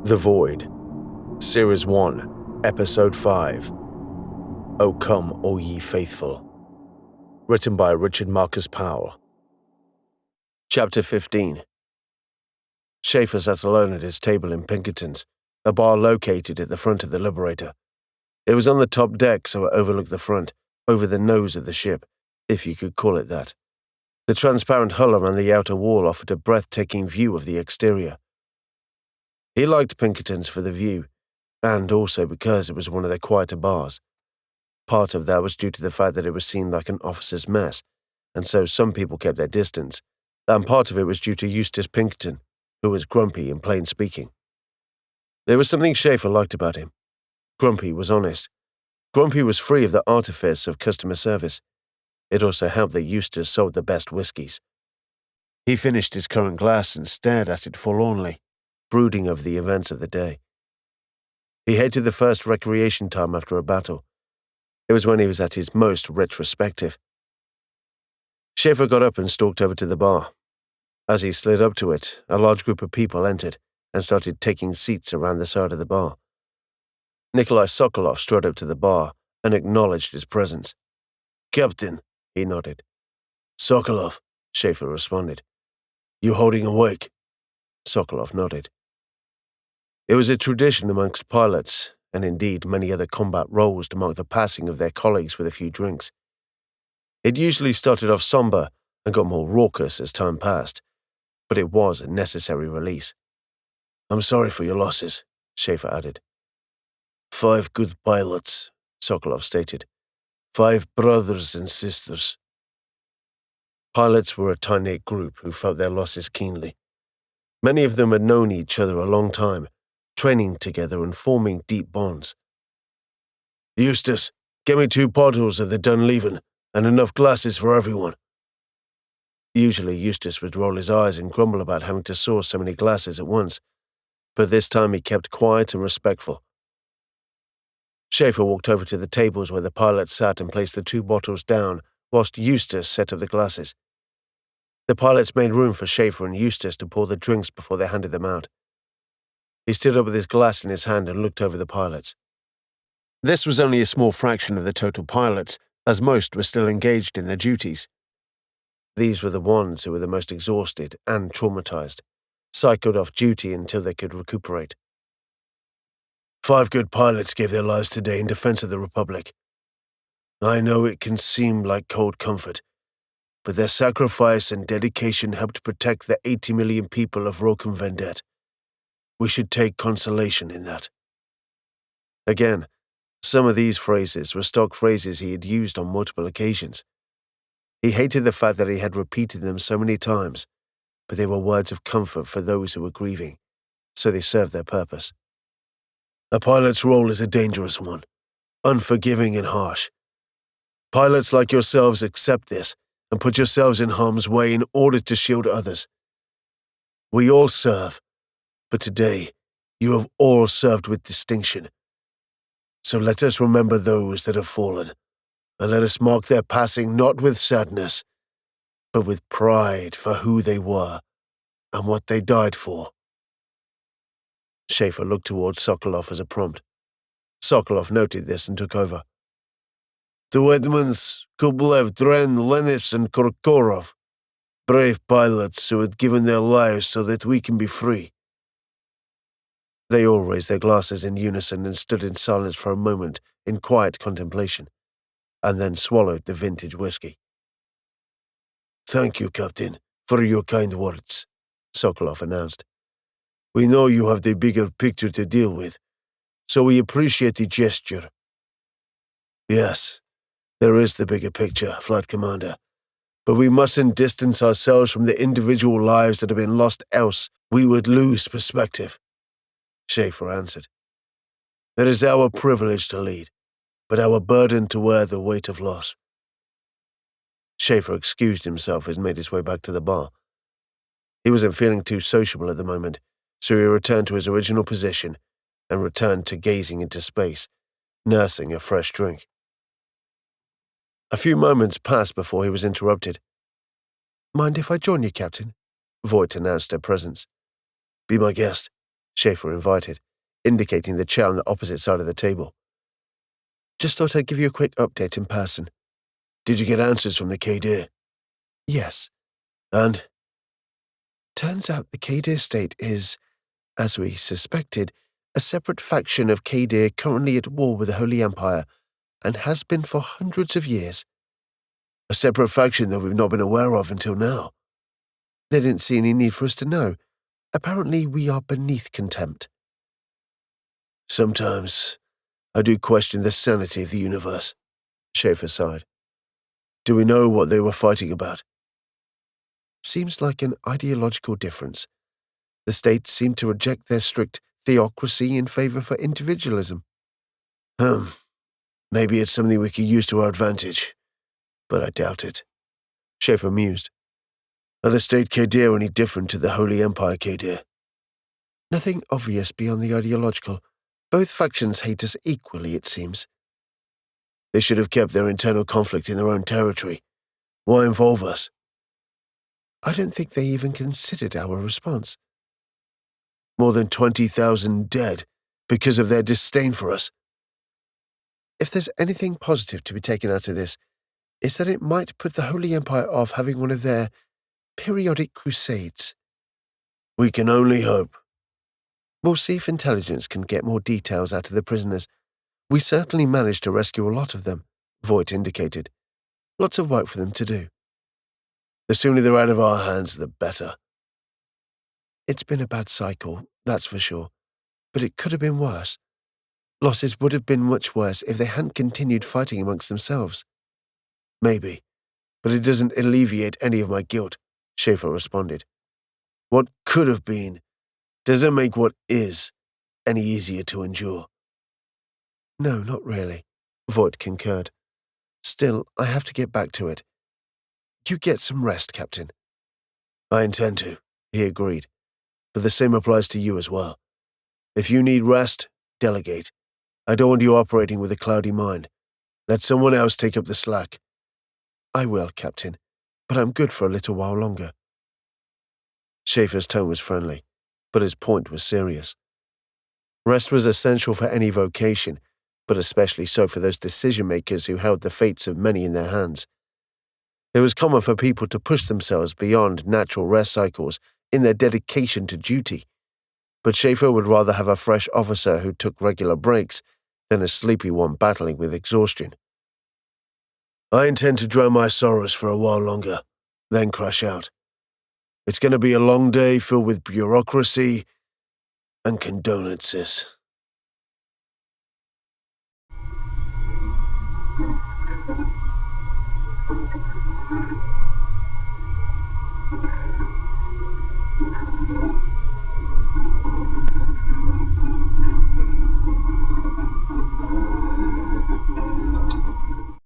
The Void, Series 1, Episode 5. O Come, O Ye Faithful. Written by Richard Marcus Powell. Chapter 15. Schaefer sat alone at his table in Pinkerton's, a bar located at the front of the Liberator. It was on the top deck, so it overlooked the front, over the nose of the ship, if you could call it that. The transparent hull around the outer wall offered a breathtaking view of the exterior. He liked Pinkerton's for the view, and also because it was one of the quieter bars. Part of that was due to the fact that it was seen like an officer's mess, and so some people kept their distance, and part of it was due to Eustace Pinkerton, who was grumpy in plain speaking. There was something Schaefer liked about him. Grumpy was honest. Grumpy was free of the artifice of customer service. It also helped that Eustace sold the best whiskies. He finished his current glass and stared at it forlornly, brooding over the events of the day. He hated the first recreation time after a battle. It was when he was at his most retrospective. Schaefer got up and stalked over to the bar. As he slid up to it, a large group of people entered and started taking seats around the side of the bar. Nikolai Sokolov strode up to the bar and acknowledged his presence. "Captain," he nodded. "Sokolov," Schaefer responded. "You holding awake?" Sokolov nodded. It was a tradition amongst pilots, and indeed many other combat roles, to mark the passing of their colleagues with a few drinks. It usually started off somber and got more raucous as time passed, but it was a necessary release. "I'm sorry for your losses," Schaefer added. 5 good pilots," Sokolov stated. 5 brothers and sisters. Pilots were a tight-knit group who felt their losses keenly. Many of them had known each other a long time, training together and forming deep bonds. "Eustace, get me 2 bottles of the Dunleaven and enough glasses for everyone." Usually Eustace would roll his eyes and grumble about having to source so many glasses at once, but this time he kept quiet and respectful. Schaefer walked over to the tables where the pilots sat and placed the 2 bottles down, whilst Eustace set up the glasses. The pilots made room for Schaefer and Eustace to pour the drinks before they handed them out. He stood up with his glass in his hand and looked over the pilots. This was only a small fraction of the total pilots, as most were still engaged in their duties. These were the ones who were the most exhausted and traumatized, cycled off duty until they could recuperate. 5 good pilots gave their lives today in defense of the Republic. I know it can seem like cold comfort, but their sacrifice and dedication helped protect the 80 million people of Roken Vendet. We should take consolation in that. Again, some of these phrases were stock phrases he had used on multiple occasions. He hated the fact that he had repeated them so many times, but they were words of comfort for those who were grieving, so they served their purpose. A pilot's role is a dangerous one, unforgiving and harsh. Pilots like yourselves accept this and put yourselves in harm's way in order to shield others. We all serve, but today you have all served with distinction. So let us remember those that have fallen, and let us mark their passing not with sadness, but with pride for who they were and what they died for." Schaefer looked towards Sokolov as a prompt. Sokolov noted this and took over. "To Edmonds, Kublev, Dren, Lenis, and Korkorov, brave pilots who had given their lives so that we can be free." They all raised their glasses in unison and stood in silence for a moment in quiet contemplation, and then swallowed the vintage whiskey. "Thank you, Captain, for your kind words," Sokolov announced. "We know you have the bigger picture to deal with, so we appreciate the gesture." "Yes, there is the bigger picture, Flight Commander, but we mustn't distance ourselves from the individual lives that have been lost, else we would lose perspective," Schaefer answered. "It is our privilege to lead, but our burden to wear the weight of loss." Schaefer excused himself and made his way back to the bar. He wasn't feeling too sociable at the moment, so he returned to his original position and returned to gazing into space, nursing a fresh drink. A few moments passed before he was interrupted. "Mind if I join you, Captain?" Voight announced her presence. "Be my guest," Schaefer invited, indicating the chair on the opposite side of the table. Just thought I'd give you a quick update in person. Did you get answers from the Cadir? Yes. And? Turns out the Cadir state is, as we suspected, a separate faction of Cadir currently at war with the Holy Empire, and has been for hundreds of years. A separate faction that we've not been aware of until now. They didn't see any need for us to know. Apparently we are beneath contempt. Sometimes I do question the sanity of the universe, Schaefer sighed. Do we know what they were fighting about? Seems like an ideological difference. The states seem to reject their strict theocracy in favor for individualism. Maybe it's something we could use to our advantage, but I doubt it. Schaefer mused. Are the state Cadir any different to the Holy Empire Cadir? Nothing obvious beyond the ideological. Both factions hate us equally, it seems. They should have kept their internal conflict in their own territory. Why involve us? I don't think they even considered our response. More than 20,000 dead because of their disdain for us. If there's anything positive to be taken out of this, it's that it might put the Holy Empire off having one of their periodic crusades. We can only hope. We'll see if intelligence can get more details out of the prisoners. We certainly managed to rescue a lot of them, Voight indicated. Lots of work for them to do. The sooner they're out of our hands, the better. It's been a bad cycle, that's for sure, but it could have been worse. Losses would have been much worse if they hadn't continued fighting amongst themselves. Maybe, but it doesn't alleviate any of my guilt, Schaefer responded. What could have been doesn't make what is any easier to endure. No, not really, Voight concurred. Still, I have to get back to it. You get some rest, Captain. I intend to, he agreed, but the same applies to you as well. If you need rest, delegate. I don't want you operating with a cloudy mind. Let someone else take up the slack. I will, Captain, but I'm good for a little while longer. Schaefer's tone was friendly, but his point was serious. Rest was essential for any vocation, but especially so for those decision-makers who held the fates of many in their hands. It was common for people to push themselves beyond natural rest cycles in their dedication to duty, but Schaefer would rather have a fresh officer who took regular breaks than a sleepy one battling with exhaustion. I intend to drown my sorrows for a while longer, then crash out. It's going to be a long day filled with bureaucracy and condolences.